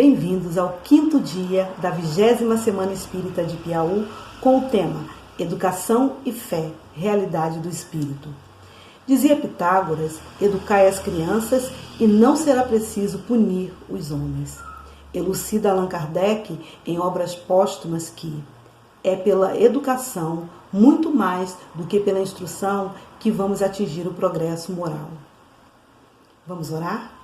Bem-vindos ao 5º dia da 20ª Semana Espírita de Piauí, com o tema Educação e Fé, Realidade do Espírito. Dizia Pitágoras: educai as crianças e não será preciso punir os homens. Elucida Allan Kardec em obras póstumas que é pela educação, muito mais do que pela instrução, que vamos atingir o progresso moral. Vamos orar?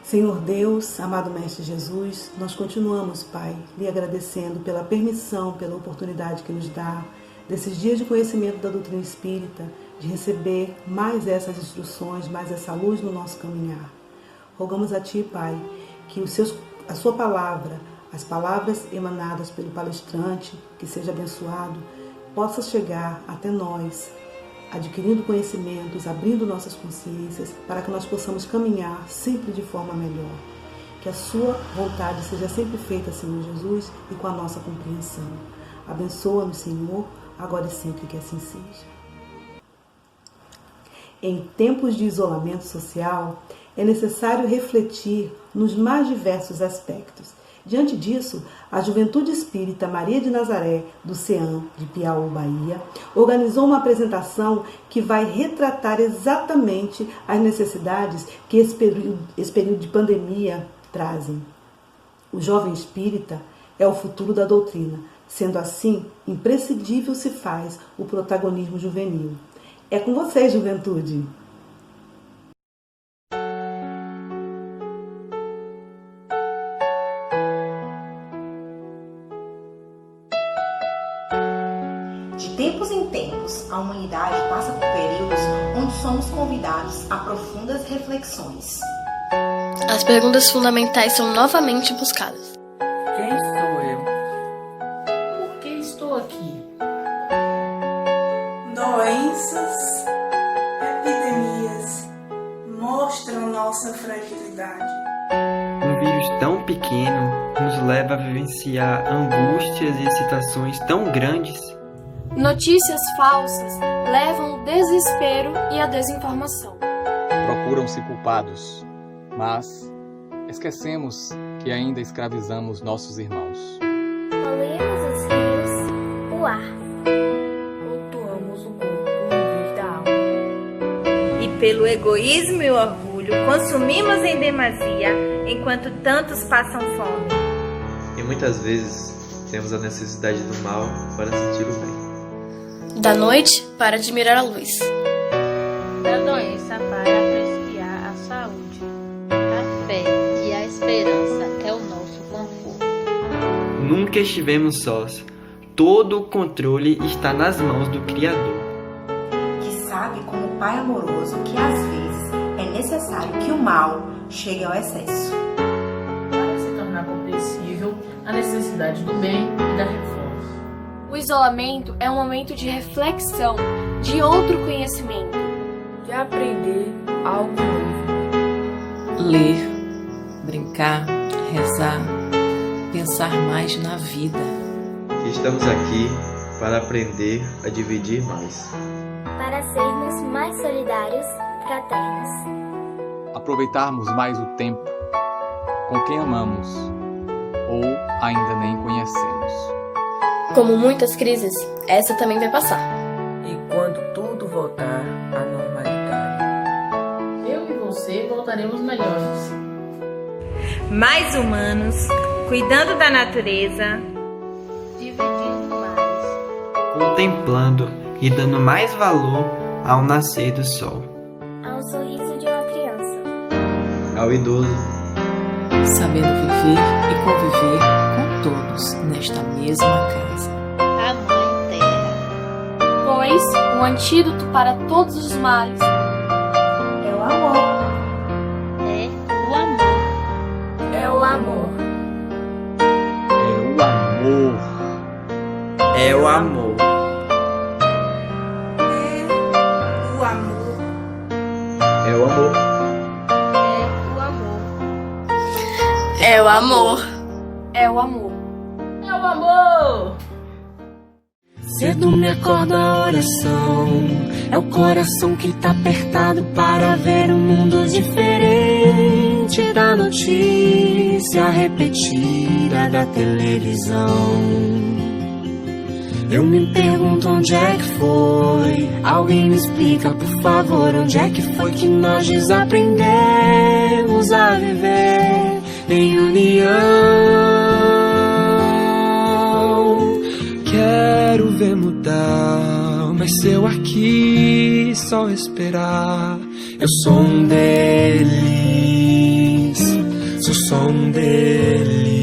Senhor Deus, amado Mestre Jesus, nós continuamos, Pai, lhe agradecendo pela permissão, pela oportunidade que nos dá, desses dias de conhecimento da doutrina espírita, de receber mais essas instruções, mais essa luz no nosso caminhar. Rogamos a Ti, Pai, que a Sua palavra, as palavras emanadas pelo palestrante, que seja abençoado, possa chegar até nós, adquirindo conhecimentos, abrindo nossas consciências, para que nós possamos caminhar sempre de forma melhor. Que a Sua vontade seja sempre feita, Senhor Jesus, e com a nossa compreensão. Abençoa-nos, Senhor, agora e sempre que assim seja. Em tempos de isolamento social, é necessário refletir nos mais diversos aspectos. Diante disso, a Juventude Espírita Maria de Nazaré, do CEAM, de Piauí, Bahia, organizou uma apresentação que vai retratar exatamente as necessidades que esse período de pandemia trazem. O jovem espírita é o futuro da doutrina, sendo assim, imprescindível se faz o protagonismo juvenil. É com vocês, juventude! De tempos em tempos, a humanidade passa por períodos onde somos convidados a profundas reflexões. As perguntas fundamentais são novamente buscadas. Quem sou eu? Por que estou aqui? Doenças, epidemias mostram nossa fragilidade. Um vírus tão pequeno nos leva a vivenciar angústias e situações tão grandes. Notícias falsas levam ao desespero e à desinformação. Procuram-se culpados, mas esquecemos que ainda escravizamos nossos irmãos. Poluímos os rios, o ar. Cultuamos o corpo em vez da alma. E pelo egoísmo e orgulho consumimos em demasia, enquanto tantos passam fome. E muitas vezes temos a necessidade do mal para sentir o bem. Da noite para admirar a luz. Da doença para apreciar a saúde. A fé e a esperança é o nosso conforto. Nunca estivemos sós. Todo o controle está nas mãos do Criador. Que sabe, como Pai amoroso, que às vezes é necessário que o mal chegue ao excesso. Para se tornar compreensível a necessidade do bem e da reforma. O isolamento é um momento de reflexão, de outro conhecimento. De aprender algo novo. Ler, brincar, rezar, pensar mais na vida. Estamos aqui para aprender a dividir mais. Para sermos mais solidários, fraternos. Aproveitarmos mais o tempo com quem amamos ou ainda nem conhecemos. Como muitas crises, essa também vai passar. E quando tudo voltar à normalidade, eu e você voltaremos melhores. Mais humanos, cuidando da natureza, Dividindo mais. Contemplando e dando mais valor ao nascer do sol. Ao sorriso de uma criança. Ao idoso, Sabendo viver e conviver com todos nesta mesma casa. A Mãe Terra. Pois o antídoto para todos os males É o amor. É o amor. É o amor. É o amor. é o amor. É o amor. é o amor. É o amor! Cedo me acorda a oração. É o coração que tá apertado para ver um mundo diferente. diante da notícia repetida da televisão. Eu me pergunto onde é que foi. Alguém me explica, por favor, onde é que foi que nós desaprendemos a viver em união. Quero ver mudar, mas se eu aqui só esperar, eu sou um deles, sou só um deles.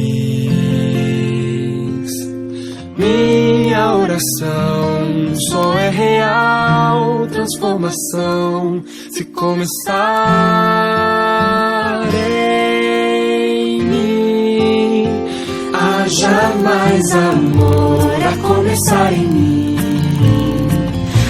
Minha oração só é real transformação se começar em mim. Haja mais amor a começar em mim,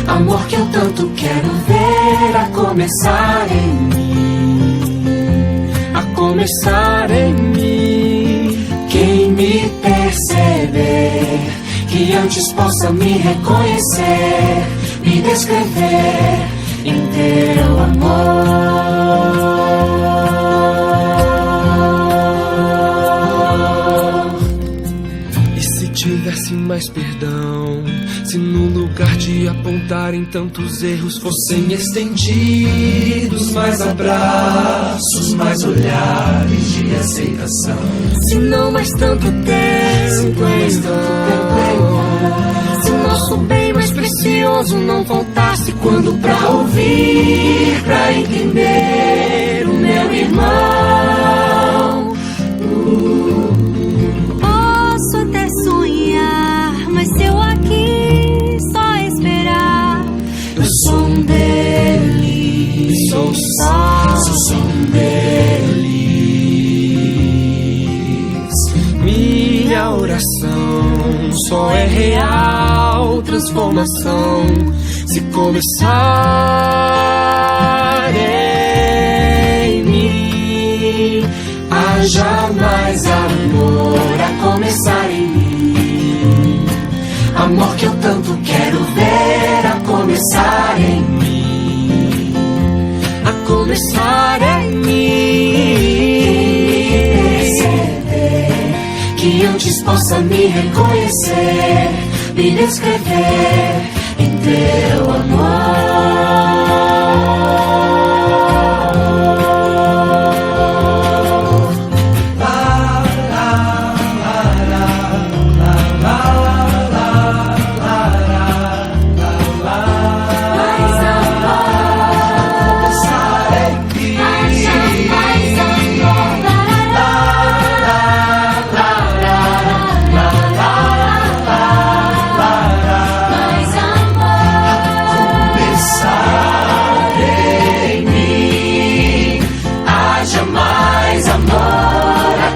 amor que eu tanto quero ver a começar em mim, a começar em mim. Quem me perceber, que antes possa me reconhecer, me descrever em teu amor. E se tivesse mais perdão, se no lugar de apontarem tantos erros fossem estendidos mais abraços, mais olhares de aceitação, se não mais tanto tempo em vão, se nosso bem mais precioso não faltasse quando pra ouvir, pra entender o meu irmão. Posso até sonhar, mas se eu aqui só esperar, eu sou um deles, sou um deles. Minha oração só é real transformação se começar em mim. Haja mais amor a começar em mim, amor que eu tanto quero ver a começar em mim, a começar em mim. Perceber, que antes possa me reconhecer, me descrever em teu amor.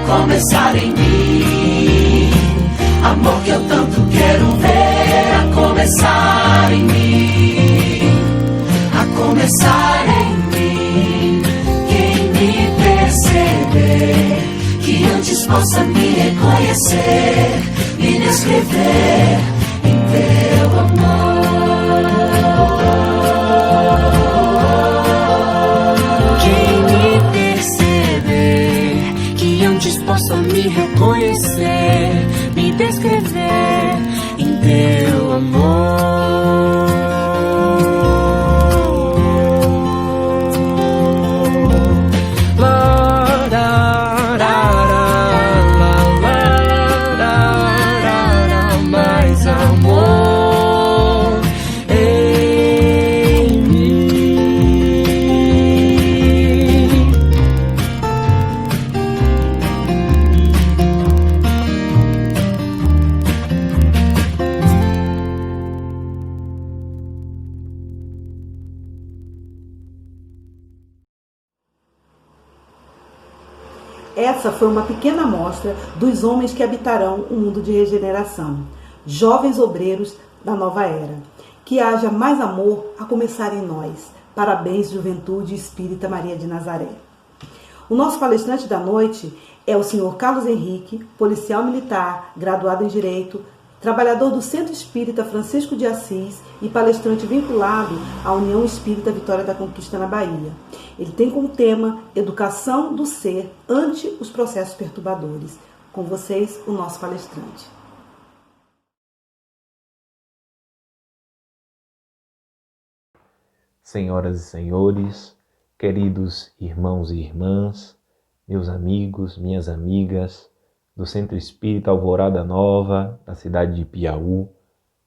Começar em mim, amor que eu tanto quero ver a começar em mim, a começar em mim. Quem me perceber, que antes possa me reconhecer, me descrever em teu amor. Quem me perceber, que antes possa me reconhecer, me descrever em teu amor. Mais amor em mim. Essa foi uma pequena amostra dos homens que habitarão o mundo de regeneração, jovens obreiros da nova era. Que haja mais amor a começar em nós. Parabéns, Juventude Espírita Maria de Nazaré. O nosso palestrante da noite é o senhor Carlos Henrique, policial militar, graduado em Direito, trabalhador do Centro Espírita Francisco de Assis e palestrante vinculado à União Espírita Vitória da Conquista na Bahia. Ele tem como tema Educação do Ser ante os processos perturbadores. Com vocês, o nosso palestrante. Senhoras e senhores, queridos irmãos e irmãs, meus amigos, minhas amigas, do Centro Espírita Alvorada Nova, da cidade de Piauí,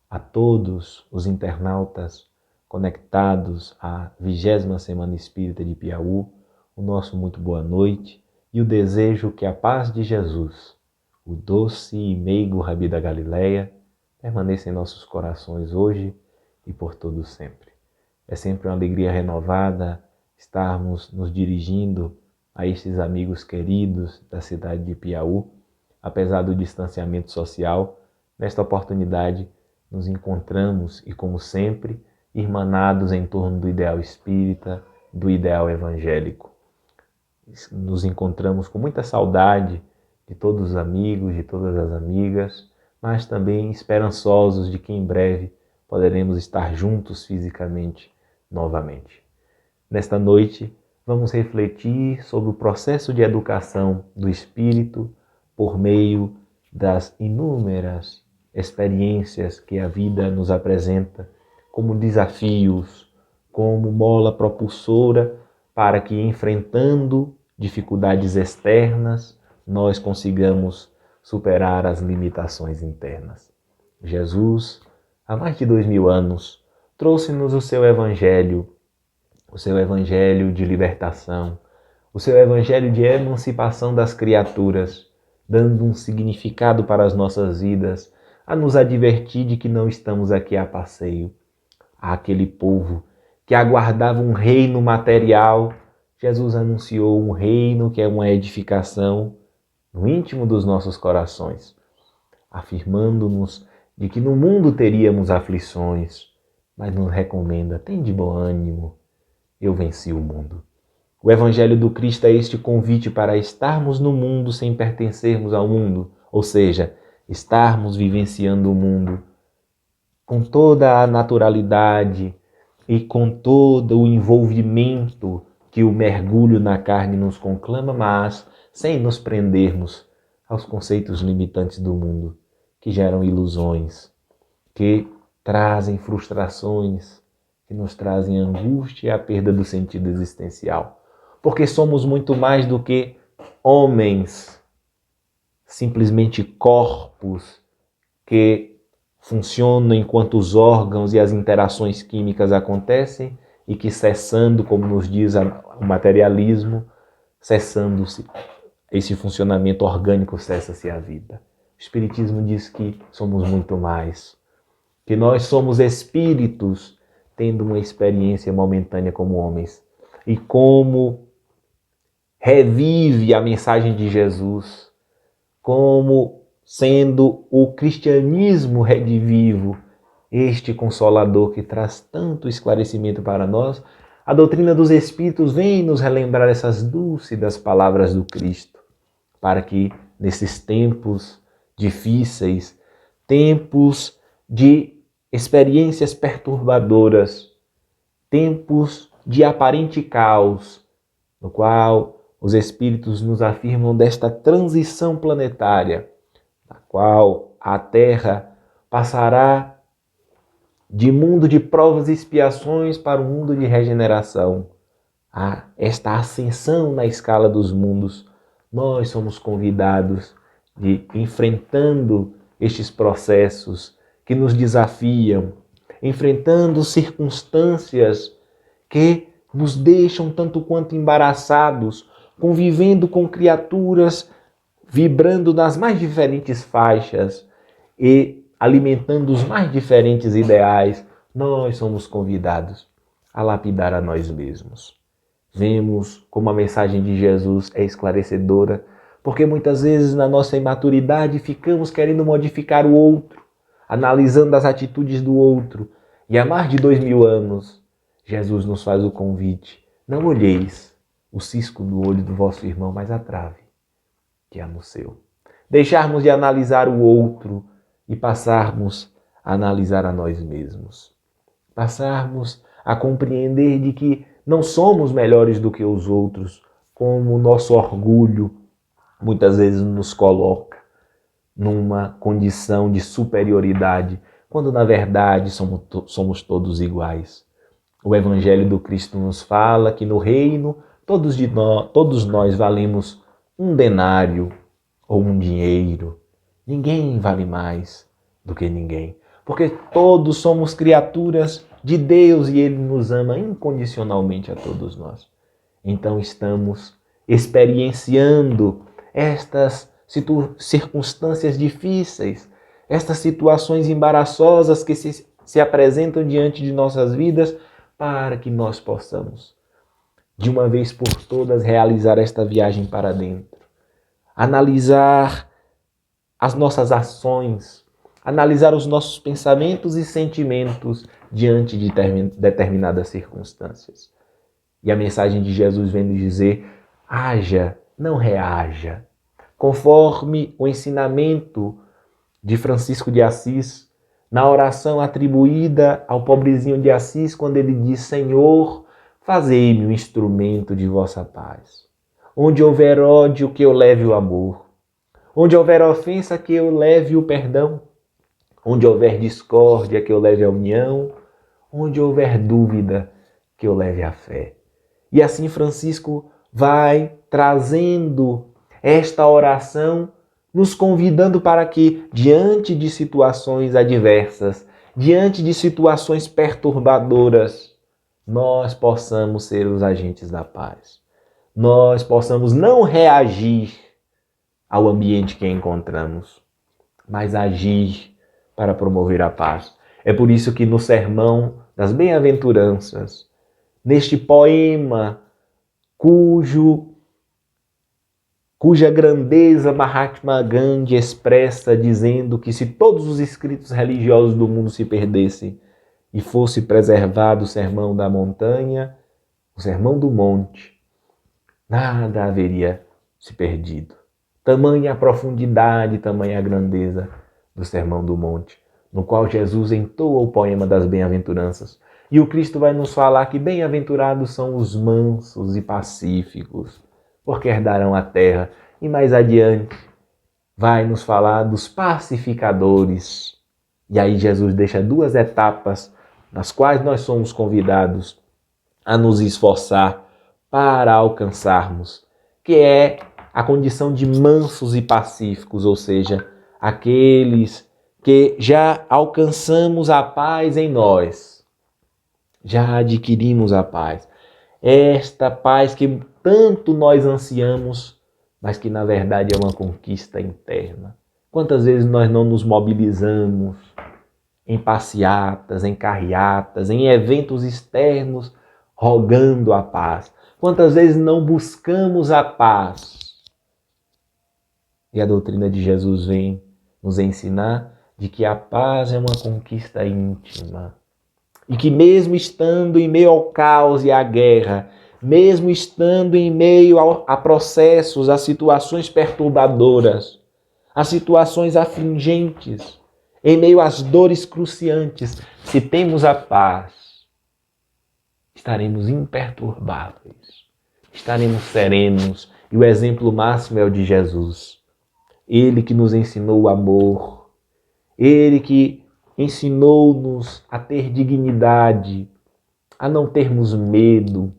a todos os internautas conectados à 20ª Semana Espírita de Piauí, o nosso muito boa noite e o desejo que a paz de Jesus, o doce e meigo Rabi da Galileia, permaneça em nossos corações hoje e por todo sempre. É sempre uma alegria renovada estarmos nos dirigindo a estes amigos queridos da cidade de Piauí. Apesar do distanciamento social, nesta oportunidade nos encontramos e, como sempre, irmanados em torno do ideal espírita, do ideal evangélico. Nos encontramos com muita saudade de todos os amigos, de todas as amigas, mas também esperançosos de que em breve poderemos estar juntos fisicamente novamente. Nesta noite, vamos refletir sobre o processo de educação do espírito por meio das inúmeras experiências que a vida nos apresenta como desafios, como mola propulsora para que, enfrentando dificuldades externas, nós consigamos superar as limitações internas. Jesus, há mais de 2000 anos, trouxe-nos o seu evangelho de libertação, o seu evangelho de emancipação das criaturas, dando um significado para as nossas vidas, a nos advertir de que não estamos aqui a passeio. Àquele povo que aguardava um reino material, Jesus anunciou um reino que é uma edificação no íntimo dos nossos corações, afirmando-nos de que no mundo teríamos aflições, mas nos recomenda: tende bom ânimo, eu venci o mundo. O Evangelho do Cristo é este convite para estarmos no mundo sem pertencermos ao mundo, ou seja, estarmos vivenciando o mundo com toda a naturalidade e com todo o envolvimento que o mergulho na carne nos conclama, mas sem nos prendermos aos conceitos limitantes do mundo, que geram ilusões, que trazem frustrações, que nos trazem angústia e a perda do sentido existencial. Porque somos muito mais do que homens, simplesmente corpos que funcionam enquanto os órgãos e as interações químicas acontecem e que, cessando, como nos diz o materialismo, cessando-se esse funcionamento orgânico, cessa-se a vida. O Espiritismo diz que somos muito mais, que nós somos espíritos tendo uma experiência momentânea como homens. E como revive a mensagem de Jesus, como sendo o cristianismo redivivo, este Consolador que traz tanto esclarecimento para nós, a doutrina dos Espíritos vem nos relembrar essas dúlcidas palavras do Cristo, para que nesses tempos difíceis, tempos de experiências perturbadoras, tempos de aparente caos, no qual os Espíritos nos afirmam desta transição planetária, na qual a Terra passará de mundo de provas e expiações para um mundo de regeneração. A esta ascensão na escala dos mundos, nós somos convidados de, enfrentando estes processos que nos desafiam, enfrentando circunstâncias que nos deixam tanto quanto embaraçados, convivendo com criaturas vibrando nas mais diferentes faixas e alimentando os mais diferentes ideais, nós somos convidados a lapidar a nós mesmos. Vemos como a mensagem de Jesus é esclarecedora, porque muitas vezes na nossa imaturidade ficamos querendo modificar o outro, analisando as atitudes do outro. E há mais de 2000 anos, Jesus nos faz o convite: não olheis o cisco do olho do vosso irmão, mas a trave que há no seu. Deixarmos de analisar o outro e passarmos a analisar a nós mesmos. Passarmos a compreender de que não somos melhores do que os outros, como o nosso orgulho muitas vezes nos coloca numa condição de superioridade, quando na verdade somos todos iguais. O Evangelho do Cristo nos fala que no reino todos nós valemos um denário ou um dinheiro. Ninguém vale mais do que ninguém, porque todos somos criaturas de Deus e Ele nos ama incondicionalmente a todos nós. Então estamos experienciando estas circunstâncias difíceis, estas situações embaraçosas que se apresentam diante de nossas vidas, para que nós possamos, de uma vez por todas, realizar esta viagem para dentro. Analisar as nossas ações, analisar os nossos pensamentos e sentimentos diante de determinadas circunstâncias. E a mensagem de Jesus vem nos dizer: haja, não reaja. Conforme o ensinamento de Francisco de Assis, na oração atribuída ao pobrezinho de Assis, quando ele diz: Senhor, fazei-me um instrumento de vossa paz. Onde houver ódio, que eu leve o amor. Onde houver ofensa, que eu leve o perdão. Onde houver discórdia, que eu leve a união. Onde houver dúvida, que eu leve a fé. E assim Francisco vai trazendo esta oração, nos convidando para que, diante de situações adversas, diante de situações perturbadoras, nós possamos ser os agentes da paz. Nós possamos não reagir ao ambiente que encontramos, mas agir para promover a paz. É por isso que no Sermão das Bem-aventuranças, neste poema cuja grandeza Mahatma Gandhi expressa dizendo que se todos os escritos religiosos do mundo se perdessem e fosse preservado o sermão da montanha, o sermão do monte, nada haveria se perdido. Tamanha a profundidade, tamanha a grandeza do sermão do monte, no qual Jesus entoa o poema das bem-aventuranças. E o Cristo vai nos falar que bem-aventurados são os mansos e pacíficos, porque herdarão a terra. E mais adiante vai nos falar dos pacificadores. E aí Jesus deixa duas etapas nas quais nós somos convidados a nos esforçar para alcançarmos, que é a condição de mansos e pacíficos, ou seja, aqueles que já alcançamos a paz em nós, já adquirimos a paz. Esta paz que tanto nós ansiamos, mas que na verdade é uma conquista interna. Quantas vezes nós não nos mobilizamos em passeatas, em carreatas, em eventos externos, rogando a paz? Quantas vezes não buscamos a paz? E a doutrina de Jesus vem nos ensinar de que a paz é uma conquista íntima. E que mesmo estando em meio ao caos e à guerra, mesmo estando em meio a processos, a situações perturbadoras, a situações afligentes, em meio às dores cruciantes, se temos a paz, estaremos imperturbáveis, estaremos serenos. E o exemplo máximo é o de Jesus. Ele que nos ensinou o amor, Ele que ensinou-nos a ter dignidade, a não termos medo,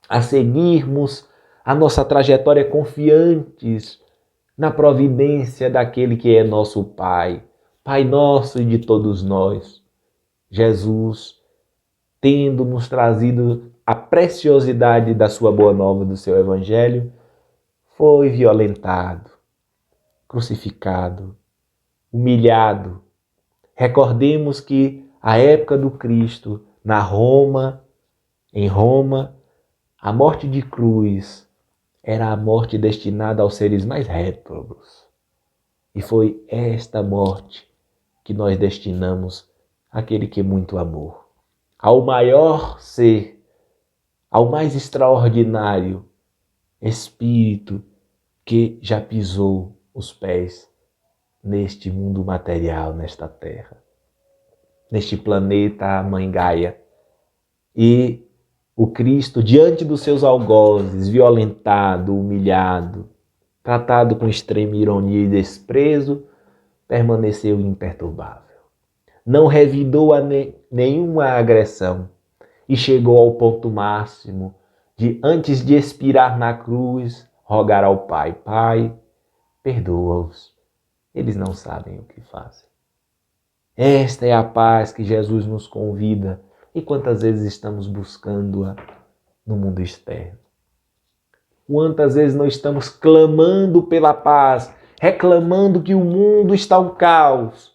a seguirmos a nossa trajetória confiantes na providência daquele que é nosso Pai, Pai nosso e de todos nós. Jesus, tendo nos trazido a preciosidade da sua boa nova, do seu Evangelho, foi violentado, crucificado, humilhado. Recordemos que a época do Cristo, em Roma, a morte de cruz era a morte destinada aos seres mais réprobos. E foi esta morte que nós destinamos àquele que muito amou, ao maior ser, ao mais extraordinário Espírito que já pisou os pés neste mundo material, nesta terra, neste planeta Mãe Gaia. E o Cristo, diante dos seus algozes, violentado, humilhado, tratado com extrema ironia e desprezo, permaneceu imperturbável. Não revidou a nenhuma agressão e chegou ao ponto máximo de, antes de expirar na cruz, rogar ao Pai: Pai, perdoa-os, eles não sabem o que fazem. Esta é a paz que Jesus nos convida. E quantas vezes estamos buscando-a no mundo externo? Quantas vezes não estamos clamando pela paz, reclamando que o mundo está um caos,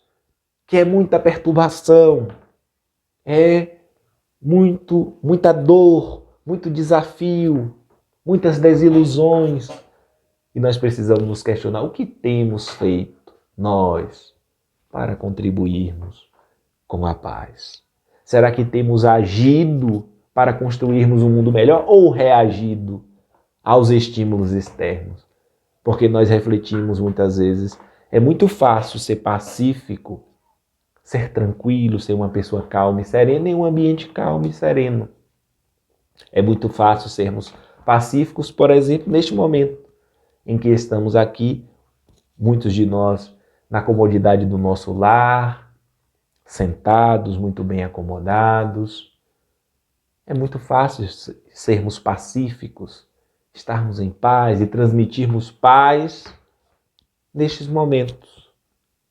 que é muita perturbação, é muita dor, muito desafio, muitas desilusões. E nós precisamos nos questionar: o que temos feito, nós, para contribuirmos com a paz? Será que temos agido para construirmos um mundo melhor ou reagido aos estímulos externos? Porque nós refletimos muitas vezes, é muito fácil ser pacífico, ser tranquilo, ser uma pessoa calma e serena em um ambiente calmo e sereno. É muito fácil sermos pacíficos, por exemplo, neste momento em que estamos aqui, muitos de nós na comodidade do nosso lar, sentados, muito bem acomodados. É muito fácil sermos pacíficos, estarmos em paz e transmitirmos paz nestes momentos,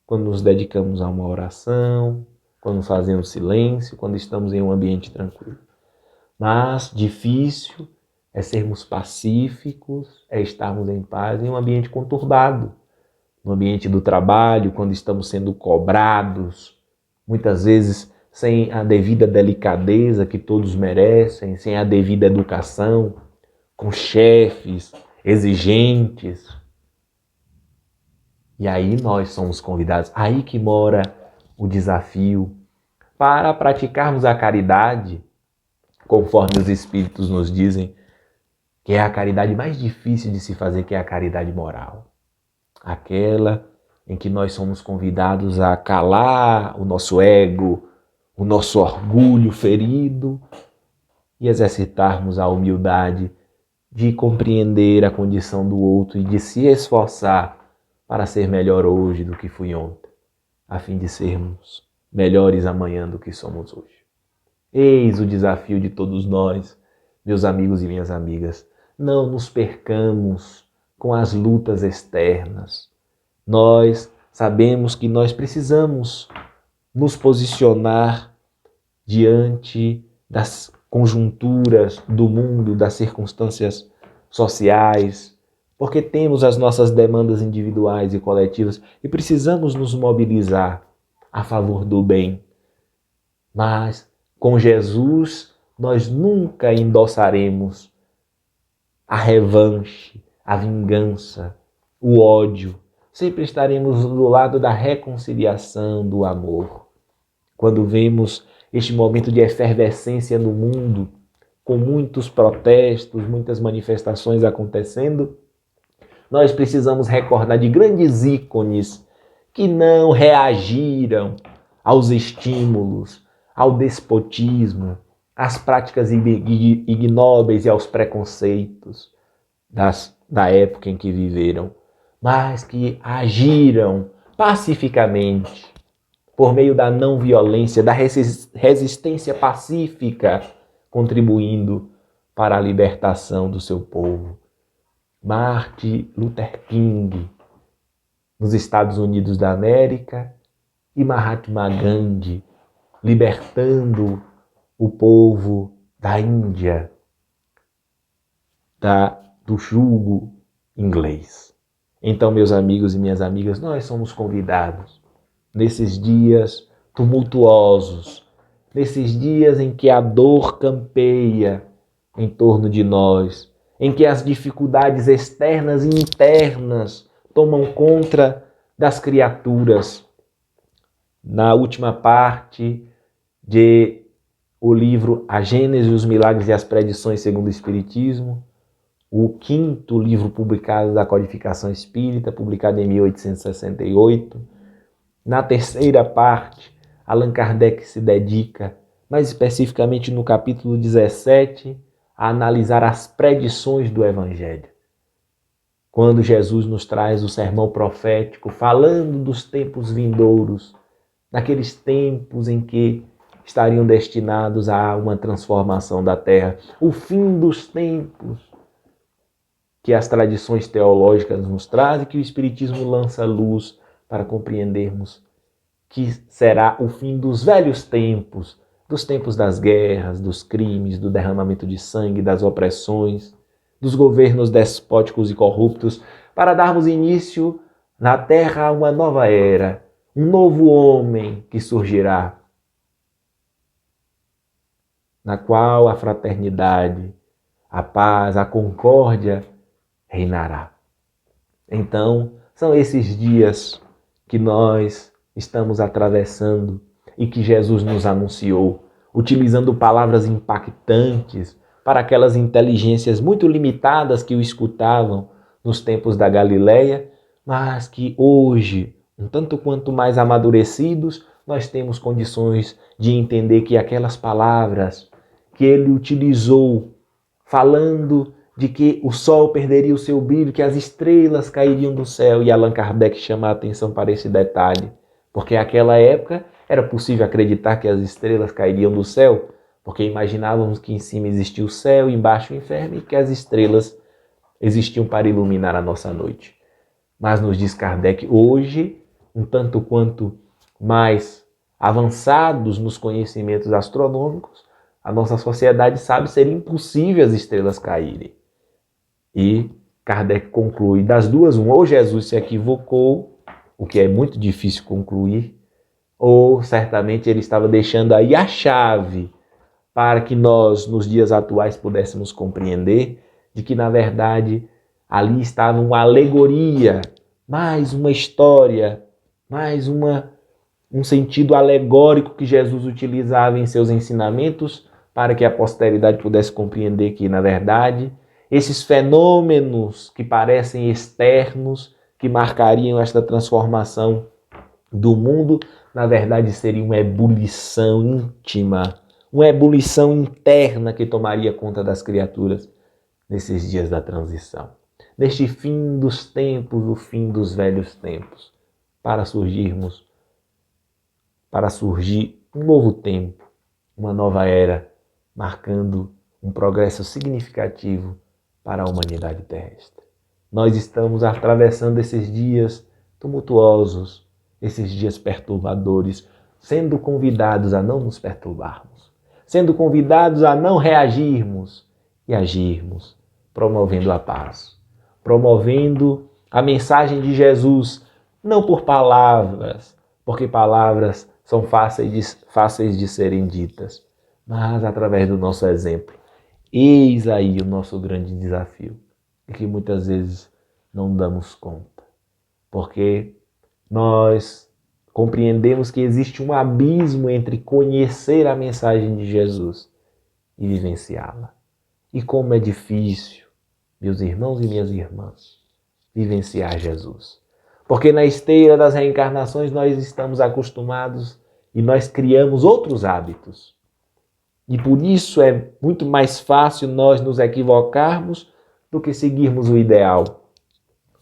quando nos dedicamos a uma oração, quando fazemos silêncio, quando estamos em um ambiente tranquilo. Mas difícil é sermos pacíficos, é estarmos em paz em um ambiente conturbado, no ambiente do trabalho, quando estamos sendo cobrados, muitas vezes sem a devida delicadeza que todos merecem, sem a devida educação, com chefes exigentes. E aí nós somos convidados, aí que mora o desafio, para praticarmos a caridade, conforme os Espíritos nos dizem, que é a caridade mais difícil de se fazer, que é a caridade moral. Aquela em que nós somos convidados a calar o nosso ego, o nosso orgulho ferido e exercitarmos a humildade de compreender a condição do outro e de se esforçar para ser melhor hoje do que fui ontem, a fim de sermos melhores amanhã do que somos hoje. Eis o desafio de todos nós, meus amigos e minhas amigas. Não nos percamos com as lutas externas. Nós sabemos que nós precisamos nos posicionar diante das conjunturas do mundo, das circunstâncias sociais, porque temos as nossas demandas individuais e coletivas e precisamos nos mobilizar a favor do bem. Mas com Jesus nós nunca endossaremos a revanche, a vingança, o ódio. Sempre estaremos do lado da reconciliação, do amor. Quando vemos este momento de efervescência no mundo, com muitos protestos, muitas manifestações acontecendo, nós precisamos recordar de grandes ícones que não reagiram aos estímulos, ao despotismo, às práticas ignóbeis e aos preconceitos da época em que viveram, mas que agiram pacificamente, por meio da não violência, da resistência pacífica, contribuindo para a libertação do seu povo. Martin Luther King, nos Estados Unidos da América, e Mahatma Gandhi, libertando o povo da Índia, do jugo inglês. Então, meus amigos e minhas amigas, nós somos convidados, nesses dias tumultuosos, nesses dias em que a dor campeia em torno de nós, em que as dificuldades externas e internas tomam conta das criaturas. Na última parte o livro A Gênese, os Milagres e as Predições segundo o Espiritismo, o 5º livro publicado da Codificação Espírita, publicado em 1868. Na 3ª parte, Allan Kardec se dedica, mais especificamente no capítulo 17, a analisar as predições do Evangelho. Quando Jesus nos traz o sermão profético, falando dos tempos vindouros, naqueles tempos em que estariam destinados a uma transformação da Terra, o fim dos tempos, que as tradições teológicas nos trazem, que o Espiritismo lança luz para compreendermos que será o fim dos velhos tempos, dos tempos das guerras, dos crimes, do derramamento de sangue, das opressões, dos governos despóticos e corruptos, para darmos início na Terra a uma nova era, um novo homem que surgirá, na qual a fraternidade, a paz, a concórdia reinará. Então, são esses dias que nós estamos atravessando e que Jesus nos anunciou, utilizando palavras impactantes para aquelas inteligências muito limitadas que o escutavam nos tempos da Galileia, mas que hoje, um tanto quanto mais amadurecidos, nós temos condições de entender que aquelas palavras que ele utilizou, falando de que o sol perderia o seu brilho, que as estrelas cairiam do céu, e Allan Kardec chama a atenção para esse detalhe, porque naquela época era possível acreditar que as estrelas cairiam do céu, porque imaginávamos que em cima existia o céu, embaixo o inferno, e que as estrelas existiam para iluminar a nossa noite. Mas nos diz Kardec, hoje, um tanto quanto mais avançados nos conhecimentos astronômicos, a nossa sociedade sabe ser impossível as estrelas caírem. E Kardec conclui, das duas, ou Jesus se equivocou, o que é muito difícil concluir, ou certamente ele estava deixando aí a chave para que nós, nos dias atuais, pudéssemos compreender de que, na verdade, ali estava uma alegoria, mais uma história, mais um sentido alegórico que Jesus utilizava em seus ensinamentos para que a posteridade pudesse compreender que, na verdade, esses fenômenos que parecem externos, que marcariam esta transformação do mundo, na verdade seria uma ebulição íntima, uma ebulição interna que tomaria conta das criaturas nesses dias da transição. Neste fim dos tempos, o fim dos velhos tempos, para surgir um novo tempo, uma nova era, marcando um progresso significativo para a humanidade terrestre. Nós estamos atravessando esses dias tumultuosos, esses dias perturbadores, sendo convidados a não nos perturbarmos, sendo convidados a não reagirmos e agirmos, promovendo a paz, promovendo a mensagem de Jesus, não por palavras, porque palavras são fáceis de serem ditas, mas através do nosso exemplo. Eis aí o nosso grande desafio, e que muitas vezes não damos conta, porque nós compreendemos que existe um abismo entre conhecer a mensagem de Jesus e vivenciá-la. E como é difícil, meus irmãos e minhas irmãs, vivenciar Jesus. Porque na esteira das reencarnações nós estamos acostumados e nós criamos outros hábitos. E por isso é muito mais fácil nós nos equivocarmos do que seguirmos o ideal.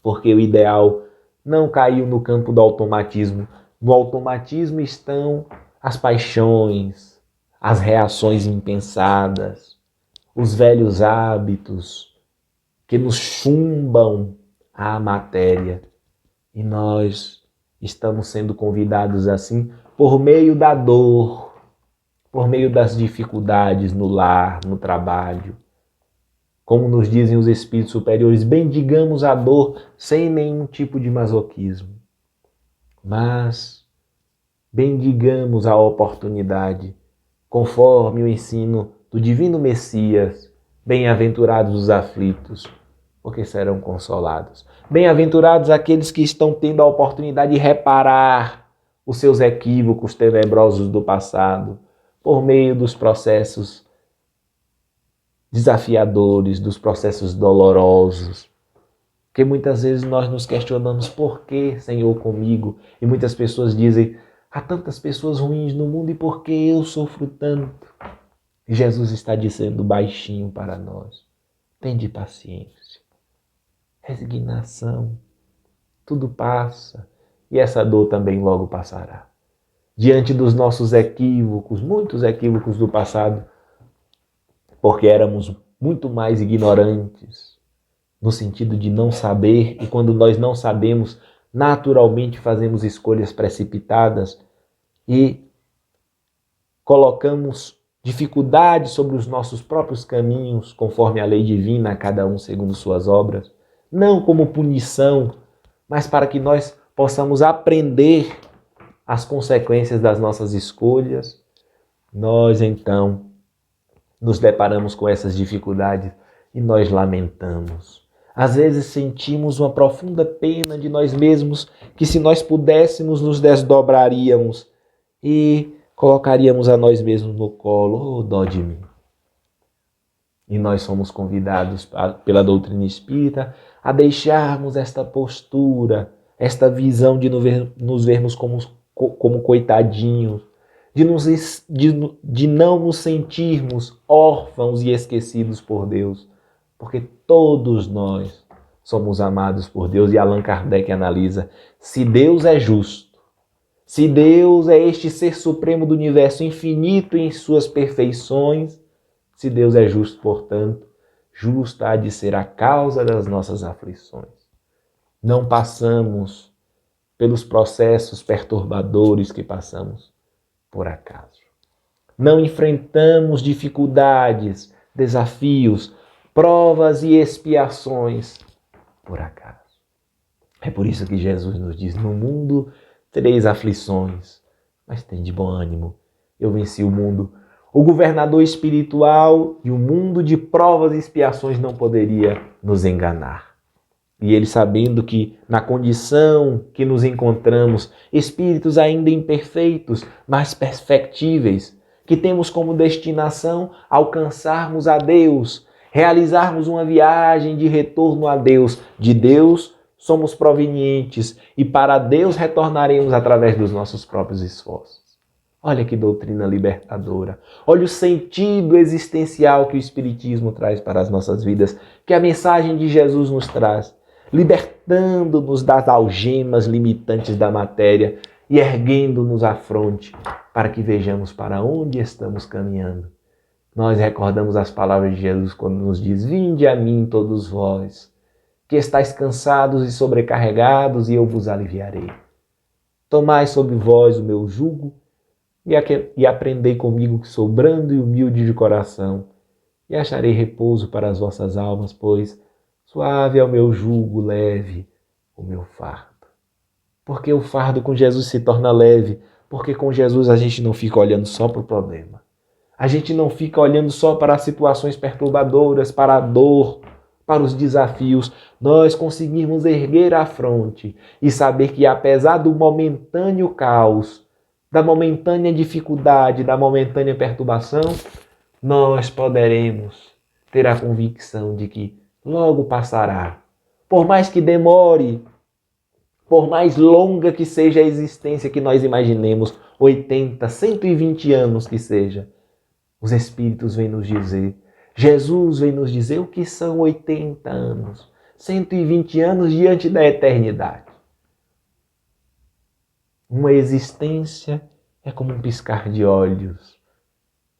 Porque o ideal não caiu no campo do automatismo. No automatismo estão as paixões, as reações impensadas, os velhos hábitos que nos chumbam à matéria. E nós estamos sendo convidados assim por meio da dor, por meio das dificuldades no lar, no trabalho. Como nos dizem os espíritos superiores, bendigamos a dor sem nenhum tipo de masoquismo. Mas bendigamos a oportunidade, conforme o ensino do Divino Messias, bem-aventurados os aflitos, porque serão consolados. Bem-aventurados aqueles que estão tendo a oportunidade de reparar os seus equívocos tenebrosos do passado, por meio dos processos desafiadores, dos processos dolorosos. Porque muitas vezes nós nos questionamos: por que, Senhor, comigo? E muitas pessoas dizem: há tantas pessoas ruins no mundo e por que eu sofro tanto? E Jesus está dizendo baixinho para nós: tende paciência, resignação, tudo passa e essa dor também logo passará. Diante dos nossos equívocos, muitos equívocos do passado, porque éramos muito mais ignorantes, no sentido de não saber, e quando nós não sabemos, naturalmente fazemos escolhas precipitadas e colocamos dificuldades sobre os nossos próprios caminhos, conforme a lei divina, cada um segundo suas obras, não como punição, mas para que nós possamos aprender as consequências das nossas escolhas. Nós então nos deparamos com essas dificuldades e nós lamentamos. Às vezes sentimos uma profunda pena de nós mesmos, que se nós pudéssemos nos desdobraríamos e colocaríamos a nós mesmos no colo: oh, dó de mim. E nós somos convidados pela doutrina espírita a deixarmos esta postura, esta visão de nos vermos como coitadinhos, de não nos sentirmos órfãos e esquecidos por Deus, porque todos nós somos amados por Deus. E Allan Kardec analisa: se Deus é justo, se Deus é este ser supremo do universo, infinito em suas perfeições, se Deus é justo, portanto, justa há de ser a causa das nossas aflições. Não passamos pelos processos perturbadores que passamos por acaso. Não enfrentamos dificuldades, desafios, provas e expiações por acaso. É por isso que Jesus nos diz: no mundo tereis aflições, mas tende bom ânimo, eu venci o mundo. O governador espiritual e o mundo de provas e expiações não poderia nos enganar. E ele, sabendo que na condição que nos encontramos, espíritos ainda imperfeitos, mas perfectíveis, que temos como destinação alcançarmos a Deus, realizarmos uma viagem de retorno a Deus. De Deus somos provenientes e para Deus retornaremos através dos nossos próprios esforços. Olha que doutrina libertadora. Olha o sentido existencial que o Espiritismo traz para as nossas vidas, que a mensagem de Jesus nos traz, libertando-nos das algemas limitantes da matéria e erguendo-nos à fronte para que vejamos para onde estamos caminhando. Nós recordamos as palavras de Jesus quando nos diz: vinde a mim todos vós, que estáis cansados e sobrecarregados, e eu vos aliviarei. Tomai sobre vós o meu jugo e aprendei comigo, que sou brando e humilde de coração, e acharei repouso para as vossas almas, pois suave é o meu jugo, leve o meu fardo. Porque o fardo com Jesus se torna leve, porque com Jesus a gente não fica olhando só para o problema. A gente não fica olhando só para as situações perturbadoras, para a dor, para os desafios. Nós conseguimos erguer a fronte e saber que, apesar do momentâneo caos, da momentânea dificuldade, da momentânea perturbação, nós poderemos ter a convicção de que logo passará. Por mais que demore, por mais longa que seja a existência que nós imaginemos, 80, 120 anos que seja, os Espíritos vêm nos dizer, Jesus vem nos dizer o que são 80 anos, 120 anos diante da eternidade. Uma existência é como um piscar de olhos.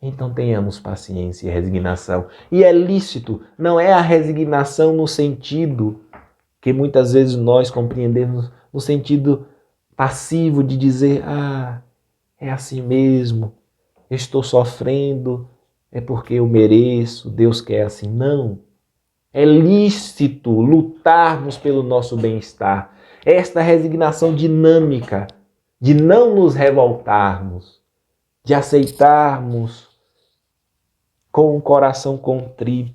Então tenhamos paciência e resignação. E é lícito, não é a resignação no sentido que muitas vezes nós compreendemos, no sentido passivo de dizer: ah, é assim mesmo, eu estou sofrendo, é porque eu mereço, Deus quer assim. Não. É lícito lutarmos pelo nosso bem-estar. Esta resignação dinâmica de não nos revoltarmos, de aceitarmos com o coração contrito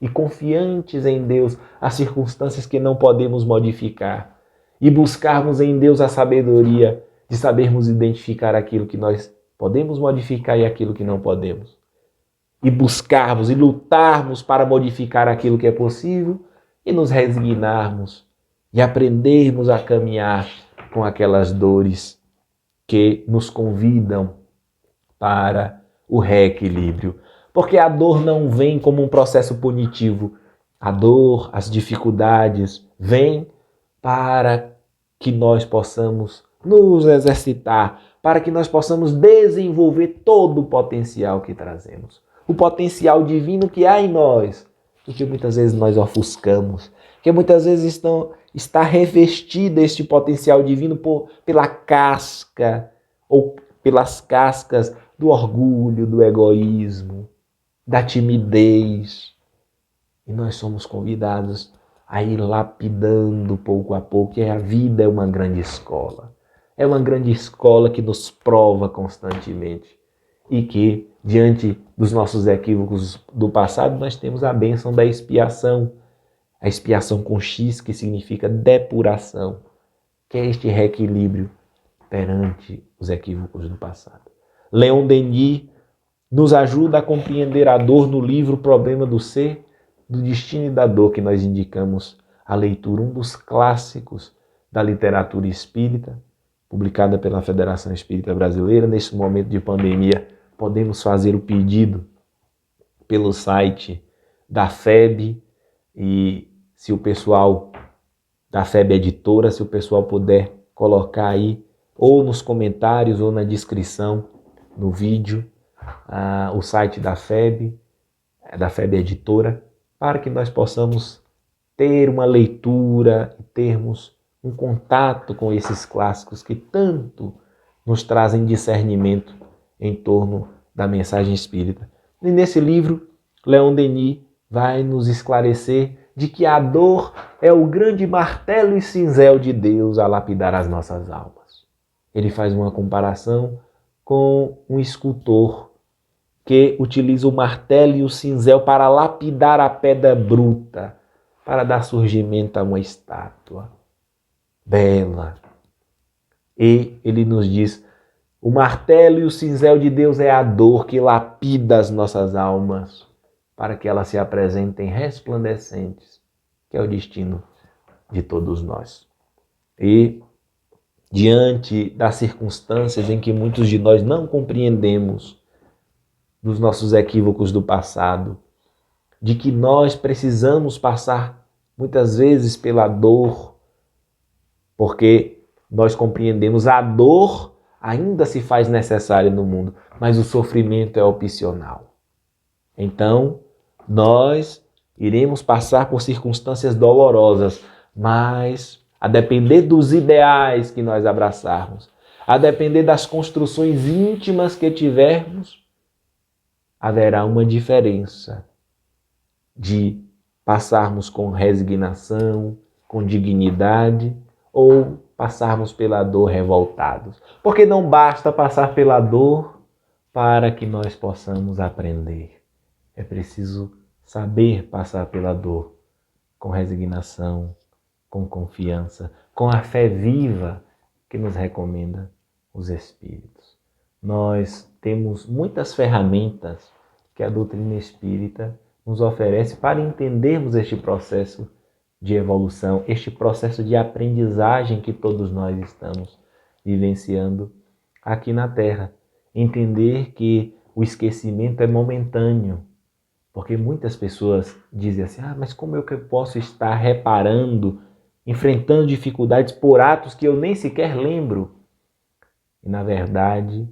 e confiantes em Deus as circunstâncias que não podemos modificar e buscarmos em Deus a sabedoria de sabermos identificar aquilo que nós podemos modificar e aquilo que não podemos. e buscarmos e lutarmos para modificar aquilo que é possível e nos resignarmos e aprendermos a caminhar com aquelas dores que nos convidam para o reequilíbrio. Porque a dor não vem como um processo punitivo. A dor, as dificuldades, vêm para que nós possamos nos exercitar, para que nós possamos desenvolver todo o potencial que trazemos. O potencial divino que há em nós, e que muitas vezes nós ofuscamos, que muitas vezes está revestido este potencial divino pela casca ou pelas cascas do orgulho, do egoísmo, da timidez. E nós somos convidados a ir lapidando pouco a pouco, e a vida é uma grande escola. É uma grande escola que nos prova constantemente e que, diante dos nossos equívocos do passado, nós temos a bênção da expiação. A expiação com X, que significa depuração, que é este reequilíbrio perante os equívocos do passado. Leon Denis nos ajuda a compreender a dor no livro Problema do Ser, do Destino e da Dor, que nós indicamos a leitura, um dos clássicos da literatura espírita, publicada pela Federação Espírita Brasileira. Neste momento de pandemia, podemos fazer o pedido pelo site da FEB, e se o pessoal da FEB Editora, se o pessoal puder colocar aí, ou nos comentários, ou na descrição, no vídeo, o site da FEB Editora, para que nós possamos ter uma leitura e termos um contato com esses clássicos que tanto nos trazem discernimento em torno da mensagem espírita. E nesse livro, Leon Denis vai nos esclarecer de que a dor é o grande martelo e cinzel de Deus a lapidar as nossas almas. Ele faz uma comparação com um escultor que utiliza o martelo e o cinzel para lapidar a pedra bruta, para dar surgimento a uma estátua bela. E ele nos diz: o martelo e o cinzel de Deus é a dor que lapida as nossas almas, para que elas se apresentem resplandecentes, que é o destino de todos nós. E, diante das circunstâncias em que muitos de nós não compreendemos dos nossos equívocos do passado, de que nós precisamos passar muitas vezes pela dor, porque nós compreendemos a dor ainda se faz necessária no mundo, mas o sofrimento é opcional. Então, nós iremos passar por circunstâncias dolorosas, mas a depender dos ideais que nós abraçarmos, a depender das construções íntimas que tivermos, haverá uma diferença de passarmos com resignação, com dignidade, ou passarmos pela dor revoltados. Porque não basta passar pela dor para que nós possamos aprender. É preciso saber passar pela dor com resignação, com confiança, com a fé viva que nos recomenda os Espíritos. Nós temos muitas ferramentas que a doutrina espírita nos oferece para entendermos este processo de evolução, este processo de aprendizagem que todos nós estamos vivenciando aqui na Terra. Entender que o esquecimento é momentâneo, porque muitas pessoas dizem assim: mas como eu posso estar reparando, enfrentando dificuldades por atos que eu nem sequer lembro? E na verdade,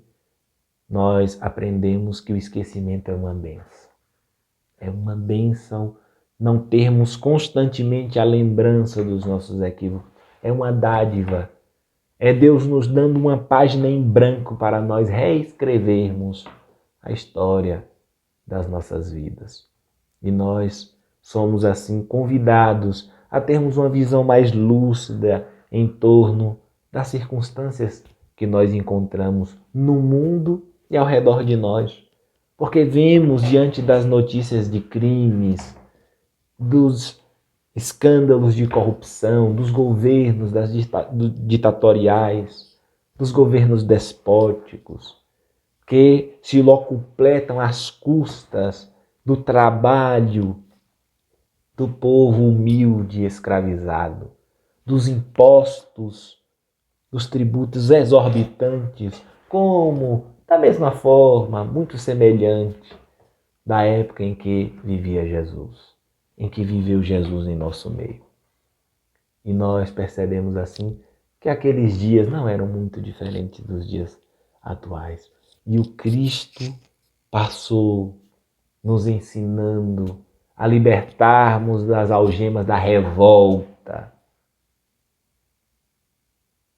nós aprendemos que o esquecimento é uma bênção. É uma bênção não termos constantemente a lembrança dos nossos equívocos. É uma dádiva. É Deus nos dando uma página em branco para nós reescrevermos a história das nossas vidas. E nós somos assim convidados a termos uma visão mais lúcida em torno das circunstâncias que nós encontramos no mundo e ao redor de nós. Porque vemos diante das notícias de crimes, dos escândalos de corrupção, dos governos ditatoriais, dos governos despóticos, que se locupletam às custas do trabalho do povo humilde e escravizado, dos impostos, dos tributos exorbitantes, como, da mesma forma, muito semelhante da época em que vivia Jesus, em que viveu Jesus em nosso meio. E nós percebemos assim que aqueles dias não eram muito diferentes dos dias atuais. E o Cristo passou nos ensinando a libertarmos das algemas da revolta,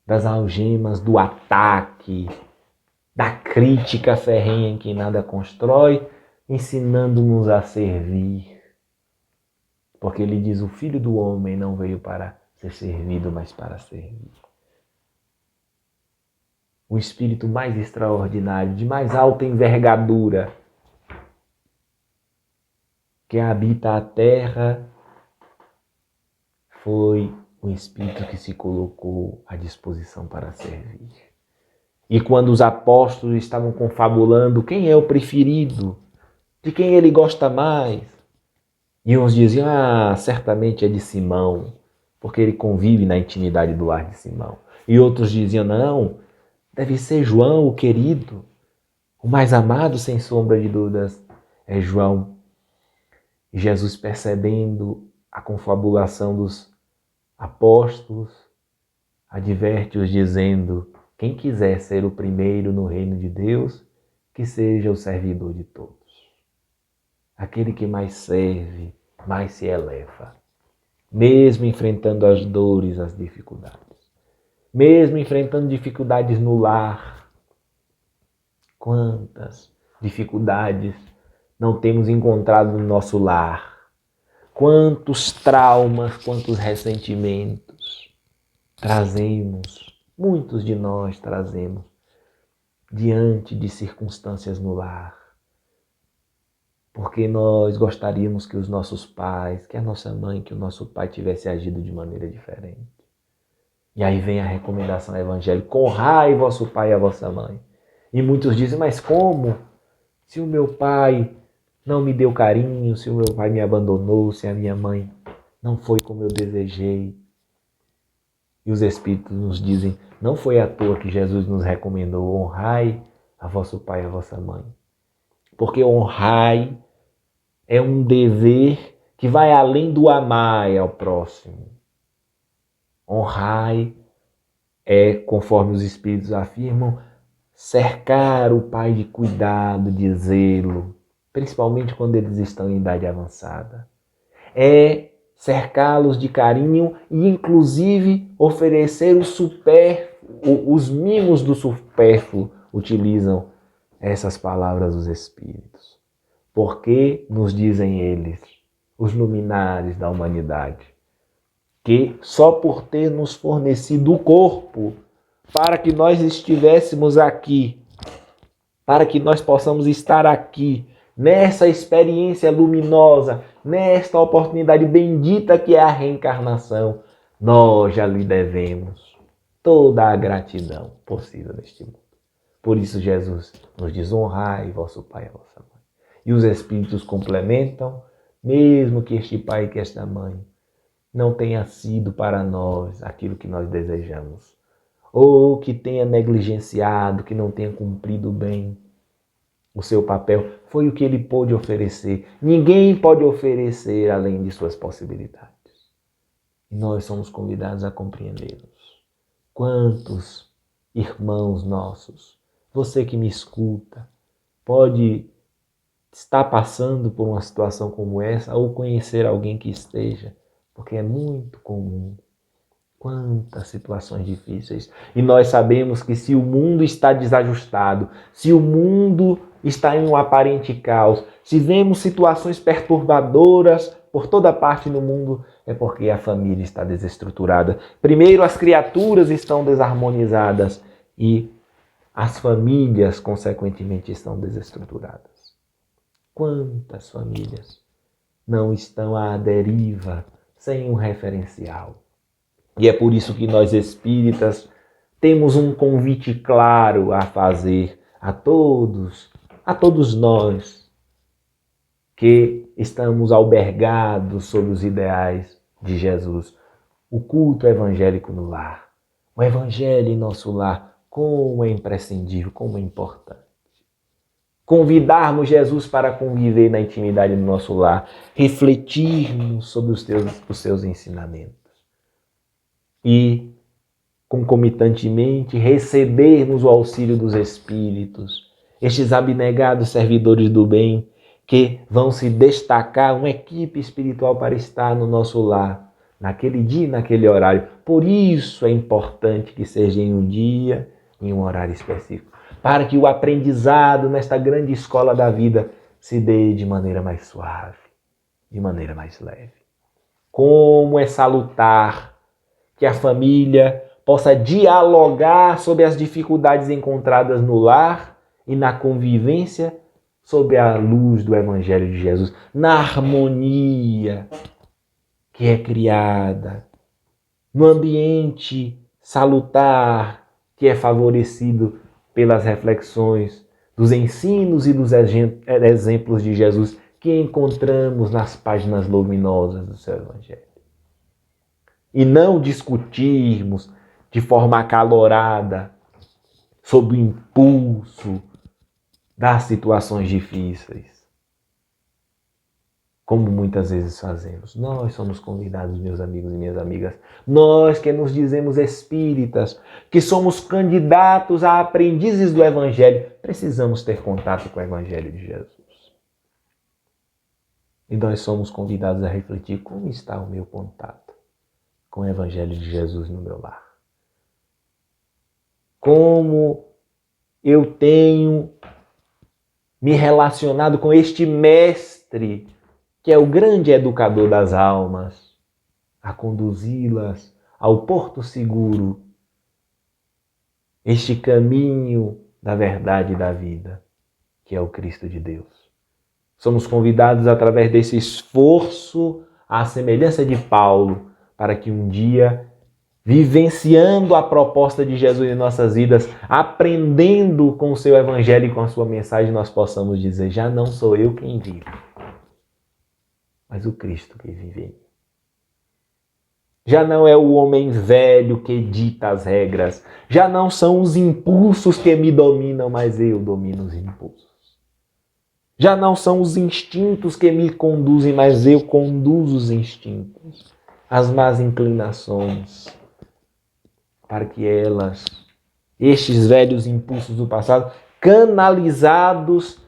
das algemas do ataque, da crítica ferrenha em que nada constrói, ensinando-nos a servir. Porque ele diz, o Filho do Homem não veio para ser servido, mas para servir. O Espírito mais extraordinário, de mais alta envergadura, que habita a terra, foi o Espírito que se colocou à disposição para servir. E quando os apóstolos estavam confabulando quem é o preferido, de quem ele gosta mais, e uns diziam, certamente é de Simão, porque ele convive na intimidade do lar de Simão. E outros diziam, não, deve ser João, o querido, o mais amado, sem sombra de dúvidas, é João. E Jesus, percebendo a confabulação dos apóstolos, adverte-os dizendo, quem quiser ser o primeiro no reino de Deus, que seja o servidor de todos. Aquele que mais serve, mais se eleva. Mesmo enfrentando as dores, as dificuldades. Mesmo enfrentando dificuldades no lar. Quantas dificuldades não temos encontrado no nosso lar? Quantos traumas, quantos ressentimentos trazemos, muitos de nós trazemos, diante de circunstâncias no lar. Porque nós gostaríamos que os nossos pais, que a nossa mãe, que o nosso pai tivesse agido de maneira diferente. E aí vem a recomendação evangélica, honrai vosso pai e a vossa mãe. E muitos dizem, mas como? Se o meu pai não me deu carinho, se o meu pai me abandonou, se a minha mãe não foi como eu desejei. E os Espíritos nos dizem, não foi à toa que Jesus nos recomendou, honrai a vosso pai e a vossa mãe. Porque honrai é um dever que vai além do amar ao próximo. Honrai é, conforme os Espíritos afirmam, cercar o pai de cuidado, de zelo, principalmente quando eles estão em idade avançada. É cercá-los de carinho e, inclusive, oferecer o supérfluo, os mimos do supérfluo, utilizam essas palavras dos Espíritos. Porque, nos dizem eles, os luminares da humanidade, que só por ter nos fornecido o corpo para que nós estivéssemos aqui, para que nós possamos estar aqui, nessa experiência luminosa, nesta oportunidade bendita que é a reencarnação, nós já lhe devemos toda a gratidão possível neste mundo. Por isso Jesus nos diz, honrai vosso pai e a vossa mãe. E os Espíritos complementam, mesmo que este pai e que esta mãe não tenha sido para nós aquilo que nós desejamos, ou que tenha negligenciado, que não tenha cumprido bem o seu papel, foi o que ele pôde oferecer. Ninguém pode oferecer além de suas possibilidades. E nós somos convidados a compreendê-los. Quantos irmãos nossos, você que me escuta, pode estar passando por uma situação como essa ou conhecer alguém que esteja, porque é muito comum. Quantas situações difíceis. E nós sabemos que se o mundo está desajustado, se o mundo está em um aparente caos, se vemos situações perturbadoras por toda parte no mundo, é porque a família está desestruturada. Primeiro, as criaturas estão desarmonizadas e as famílias, consequentemente, estão desestruturadas. Quantas famílias não estão à deriva, sem um referencial? E é por isso que nós espíritas temos um convite claro a fazer a todos nós que estamos albergados sob os ideais de Jesus. O culto evangélico no lar, o evangelho em nosso lar, como é imprescindível, como é importante. Convidarmos Jesus para conviver na intimidade do nosso lar, refletirmos sobre os seus ensinamentos e, concomitantemente, recebermos o auxílio dos Espíritos, estes abnegados servidores do bem que vão se destacar, uma equipe espiritual para estar no nosso lar, naquele dia e naquele horário. Por isso é importante que seja em um dia, em um horário específico, para que o aprendizado nesta grande escola da vida se dê de maneira mais suave, de maneira mais leve. Como é salutar que a família possa dialogar sobre as dificuldades encontradas no lar e na convivência sob a luz do Evangelho de Jesus, na harmonia que é criada, no ambiente salutar que é favorecido pelas reflexões dos ensinos e dos exemplos de Jesus que encontramos nas páginas luminosas do seu Evangelho. E não discutirmos de forma acalorada sob o impulso das situações difíceis, como muitas vezes fazemos. Nós somos convidados, meus amigos e minhas amigas, nós que nos dizemos espíritas, que somos candidatos a aprendizes do Evangelho, precisamos ter contato com o Evangelho de Jesus. E nós somos convidados a refletir como está o meu contato com o Evangelho de Jesus no meu lar. Como eu tenho me relacionado com este mestre, que é o grande educador das almas, a conduzi-las ao porto seguro, este caminho da verdade e da vida, que é o Cristo de Deus. Somos convidados através desse esforço, à semelhança de Paulo, para que um dia, vivenciando a proposta de Jesus em nossas vidas, aprendendo com o seu Evangelho e com a sua mensagem, nós possamos dizer: já não sou eu quem vive, mas o Cristo que vive em mim. Já não é o homem velho que dita as regras, já não são os impulsos que me dominam, mas eu domino os impulsos. Já não são os instintos que me conduzem, mas eu conduzo os instintos, as más inclinações, para que elas, estes velhos impulsos do passado, canalizados,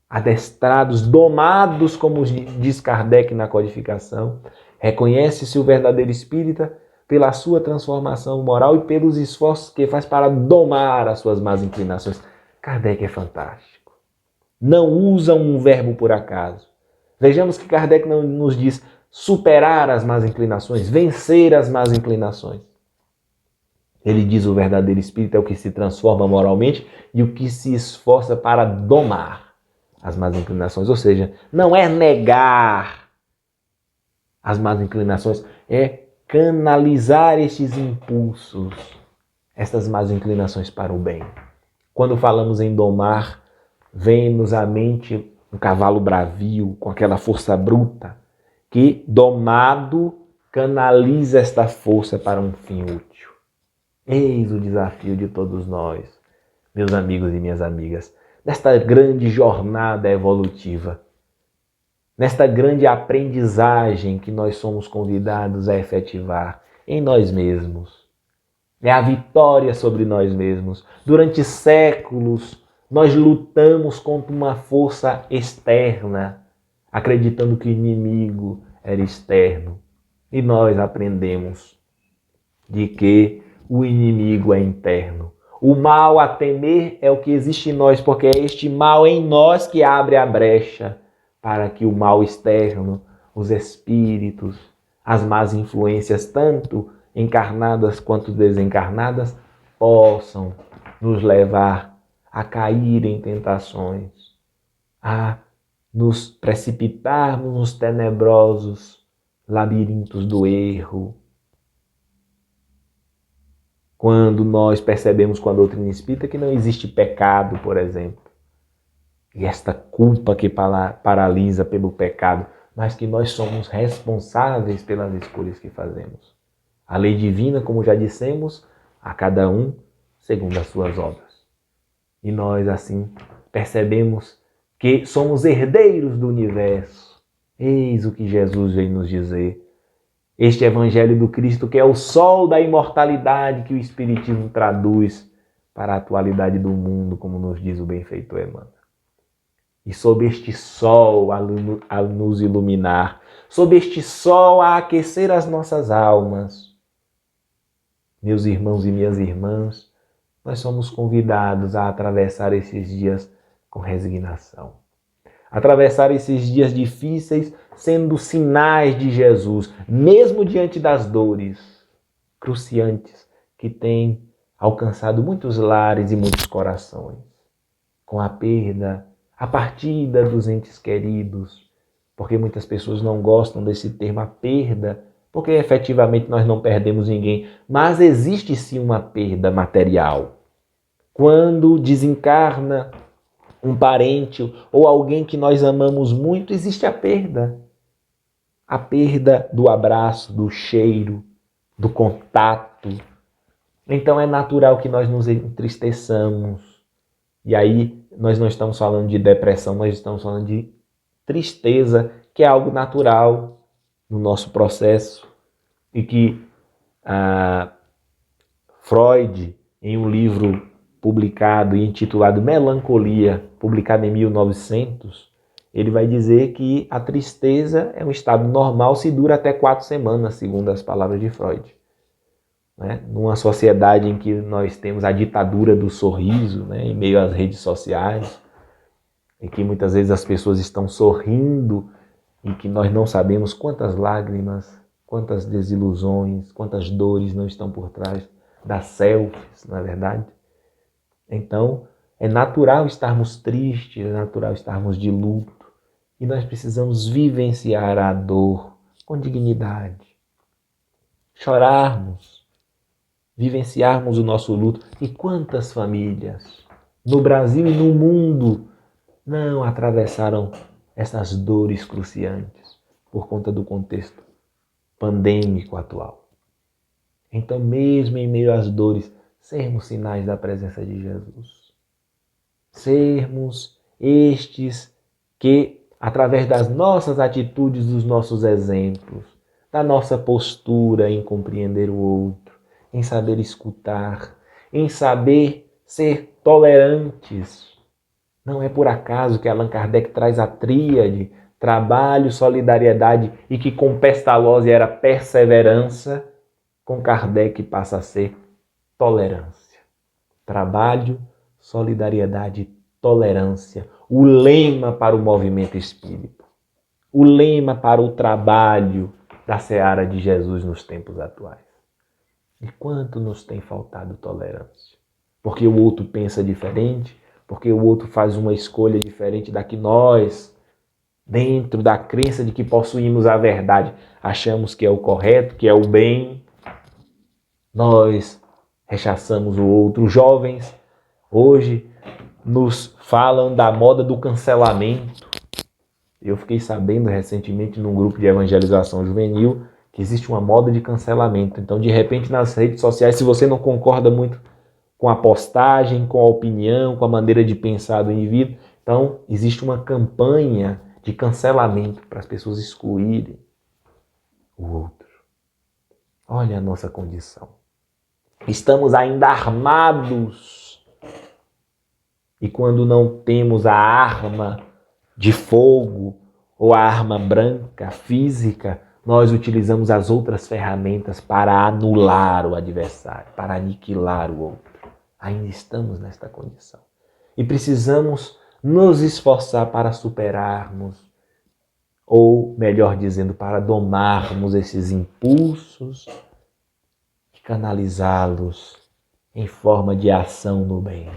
adestrados, domados, como diz Kardec na codificação, reconhece-se o verdadeiro espírita pela sua transformação moral e pelos esforços que faz para domar as suas más inclinações. Kardec é fantástico. Não usa um verbo por acaso. Vejamos que Kardec não nos diz superar as más inclinações, vencer as más inclinações. Ele diz: o verdadeiro espírito é o que se transforma moralmente e o que se esforça para domar as más inclinações. Ou seja, não é negar as más inclinações, é canalizar estes impulsos, estas más inclinações para o bem. Quando falamos em domar, vem-nos à mente um cavalo bravio, com aquela força bruta, que, domado, canaliza esta força para um fim útil. Eis o desafio de todos nós, meus amigos e minhas amigas, nesta grande jornada evolutiva, nesta grande aprendizagem que nós somos convidados a efetivar em nós mesmos. É a vitória sobre nós mesmos. Durante séculos, nós lutamos contra uma força externa, acreditando que o inimigo era externo. E nós aprendemos de que o inimigo é interno. O mal a temer é o que existe em nós, porque é este mal em nós que abre a brecha para que o mal externo, os espíritos, as más influências, tanto encarnadas quanto desencarnadas, possam nos levar a cair em tentações, a nos precipitarmos nos tenebrosos labirintos do erro, quando nós percebemos com a doutrina espírita que não existe pecado, por exemplo, e esta culpa que paralisa pelo pecado, mas que nós somos responsáveis pelas escolhas que fazemos. A lei divina, como já dissemos, a cada um segundo as suas obras. E nós, assim, percebemos que somos herdeiros do universo. Eis o que Jesus veio nos dizer. Este Evangelho do Cristo, que é o sol da imortalidade que o Espiritismo traduz para a atualidade do mundo, como nos diz o benfeitor Emmanuel. E sob este sol a nos iluminar, sob este sol a aquecer as nossas almas. Meus irmãos e minhas irmãs, nós somos convidados a atravessar esses dias com resignação. Atravessar esses dias difíceis sendo sinais de Jesus, mesmo diante das dores cruciantes que têm alcançado muitos lares e muitos corações. Com a perda, a partida dos entes queridos, porque muitas pessoas não gostam desse termo, a perda, porque efetivamente nós não perdemos ninguém, mas existe sim uma perda material. Quando desencarna um parente ou alguém que nós amamos muito, existe a perda. A perda do abraço, do cheiro, do contato. Então é natural que nós nos entristeçamos. E aí nós não estamos falando de depressão, nós estamos falando de tristeza, que é algo natural no nosso processo. E que Freud, em um livro publicado e intitulado Melancolia, publicado em 1900, ele vai dizer que a tristeza é um estado normal se dura até 4 semanas, segundo as palavras de Freud. Numa sociedade em que nós temos a ditadura do sorriso, em meio às redes sociais, em que muitas vezes as pessoas estão sorrindo e que nós não sabemos quantas lágrimas, quantas desilusões, quantas dores não estão por trás das selfies, não é verdade? Então, é natural estarmos tristes, é natural estarmos de luto. E nós precisamos vivenciar a dor com dignidade. Chorarmos, vivenciarmos o nosso luto. E quantas famílias, no Brasil e no mundo, não atravessaram essas dores cruciantes por conta do contexto pandêmico atual. Então, mesmo em meio às dores, sermos sinais da presença de Jesus. Sermos estes que, através das nossas atitudes, dos nossos exemplos, da nossa postura em compreender o outro, em saber escutar, em saber ser tolerantes. Não é por acaso que Allan Kardec traz a tríade, trabalho, solidariedade e que com Pestalozzi era perseverança, com Kardec passa a ser tolerância. Trabalho, solidariedade e tolerância. O lema para o movimento espírita. O lema para o trabalho da seara de Jesus nos tempos atuais. E quanto nos tem faltado tolerância? Porque o outro pensa diferente, porque o outro faz uma escolha diferente da que nós, dentro da crença de que possuímos a verdade, achamos que é o correto, que é o bem. Nós rechaçamos o outro. Os jovens hoje nos falam da moda do cancelamento. Eu fiquei sabendo recentemente num grupo de evangelização juvenil que existe uma moda de cancelamento. Então, de repente, nas redes sociais, se você não concorda muito com a postagem, com a opinião, com a maneira de pensar do indivíduo, então existe uma campanha de cancelamento para as pessoas excluírem o outro. Olha a nossa condição. Estamos ainda armados. E quando não temos a arma de fogo ou a arma branca, física, nós utilizamos as outras ferramentas para anular o adversário, para aniquilar o outro. Ainda estamos nesta condição. E precisamos nos esforçar para superarmos, ou melhor dizendo, para domarmos esses impulsos e canalizá-los em forma de ação no bem.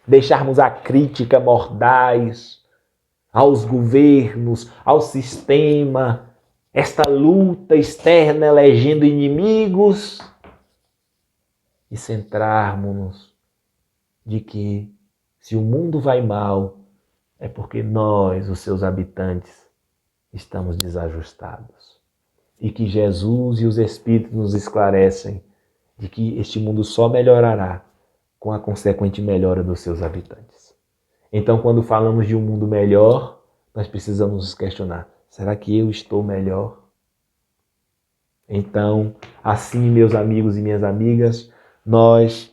Deixarmos a crítica mordaz aos governos, ao sistema, esta luta externa elegendo inimigos e centrarmos-nos de que se o mundo vai mal, é porque nós, os seus habitantes, estamos desajustados. E que Jesus e os Espíritos nos esclarecem de que este mundo só melhorará com a consequente melhora dos seus habitantes. Então, quando falamos de um mundo melhor, nós precisamos nos questionar, será que eu estou melhor? Então, assim, meus amigos e minhas amigas, nós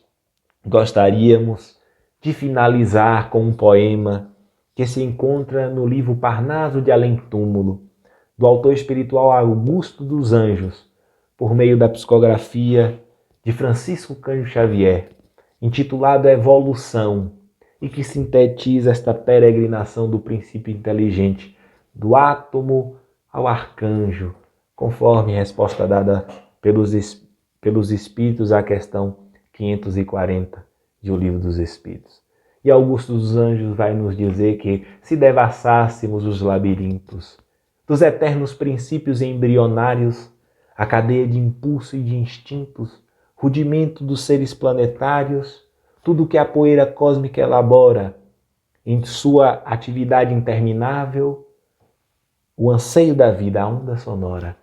gostaríamos de finalizar com um poema que se encontra no livro Parnaso de Além Túmulo, do autor espiritual Augusto dos Anjos, por meio da psicografia de Francisco Cândido Xavier, intitulado Evolução, e que sintetiza esta peregrinação do princípio inteligente, do átomo ao arcanjo, conforme resposta dada pelos Espíritos à questão 540 de O Livro dos Espíritos. E Augusto dos Anjos vai nos dizer que se devassássemos os labirintos dos eternos princípios embrionários, a cadeia de impulso e de instintos, rudimento dos seres planetários, tudo que a poeira cósmica elabora em sua atividade interminável, o anseio da vida, a onda sonora,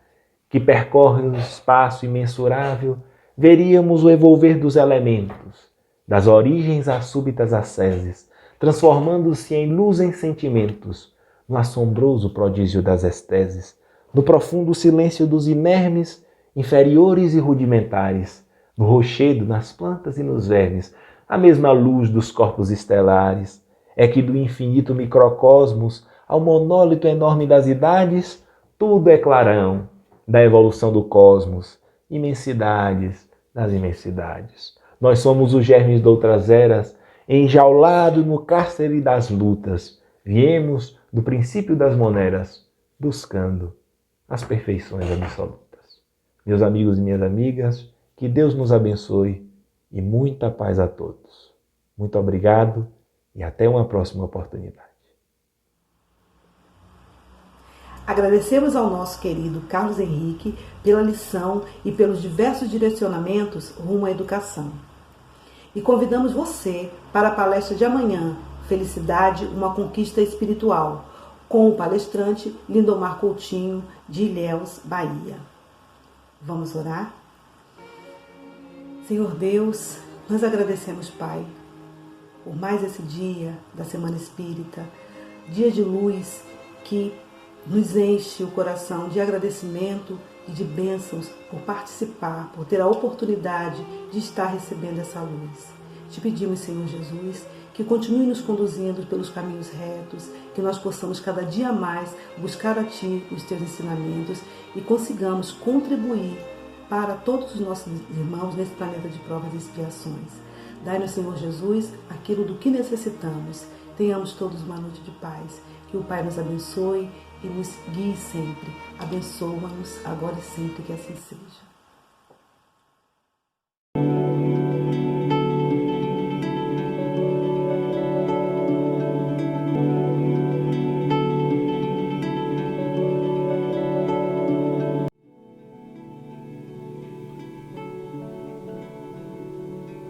que percorre o espaço imensurável, veríamos o evolver dos elementos, das origens às súbitas asceses, transformando-se em luz em sentimentos, no assombroso prodígio das esteses, no profundo silêncio dos inermes, inferiores e rudimentares, no rochedo, nas plantas e nos vermes, a mesma luz dos corpos estelares, é que do infinito microcosmos ao monólito enorme das idades, tudo é clarão, da evolução do cosmos, imensidades das imensidades. Nós somos os germes de outras eras, enjaulados no cárcere das lutas. Viemos do princípio das moneras, buscando as perfeições absolutas. Meus amigos e minhas amigas, que Deus nos abençoe e muita paz a todos. Muito obrigado e até uma próxima oportunidade. Agradecemos ao nosso querido Carlos Henrique pela lição e pelos diversos direcionamentos rumo à educação. E convidamos você para a palestra de amanhã, Felicidade, uma conquista espiritual, com o palestrante Lindomar Coutinho, de Ilhéus, Bahia. Vamos orar? Senhor Deus, nós agradecemos, Pai, por mais esse dia da Semana Espírita, dia de luz que nos enche o coração de agradecimento e de bênçãos por participar, por ter a oportunidade de estar recebendo essa luz. Te pedimos, Senhor Jesus, que continue nos conduzindo pelos caminhos retos, que nós possamos cada dia mais buscar a Ti os Teus ensinamentos e consigamos contribuir para todos os nossos irmãos nesse planeta de provas e expiações. Dai-nos, Senhor Jesus, aquilo do que necessitamos. Tenhamos todos uma noite de paz. Que o Pai nos abençoe e nos guie sempre. Abençoa-nos agora e sempre, que assim seja.